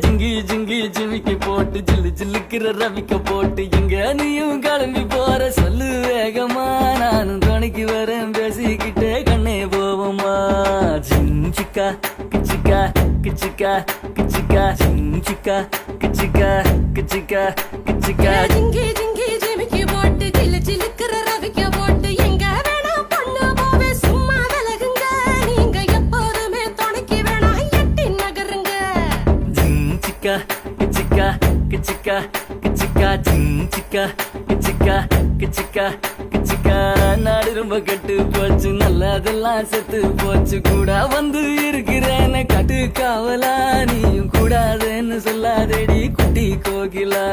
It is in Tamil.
ஜிங்கி ஜிங்கி ஜிமிக்கி போட்டு ஜில்லு ஜில்லுக்கிற ரவிக்க போட்டு எங்க நீயும் கிளம்பி போற சொல்லு வேகமா நானும் துணைக்கு வரேன் பேசிக்கிட்டே கண்ணே போவோமா ஜிஞ்சிக்கா கிச்சிக்கா கிச்சிக்கா கிச்சிக்கா ஜிஞ்சிக்கா கிச்சிக்கா கிச்சிக்கா கிச்சிக்கா ஜிங்கி ஜிங்கி ஜிமிக்கி போட்டு ஜில்லு ஜில்லுக்கிற ரவிக்க போட்டு எங்க வேணா பொண்ணு போவே சும்மா விலகுங்க நீங்க எப்போதுமே துணைக்கு வேணா எட்டி நகருங்க ஜிஞ்சிக்கா கிச்சிக்கா கிச்சிக்கா கிச்சிக்கா ஜிஞ்சிக்கா கிச்சிக்கா கிச்சிக்கா கிச்சிக்கா நாடு ரொம்ப கெட்டு போச்சு நல்லதெல்லாம் செத்து போச்சு கூட வந்து இருக்கிறேன்னு கட்டு காவலா நீயும் கூடாதுன்னு சொல்லாதேடி குட்டி கோகிலா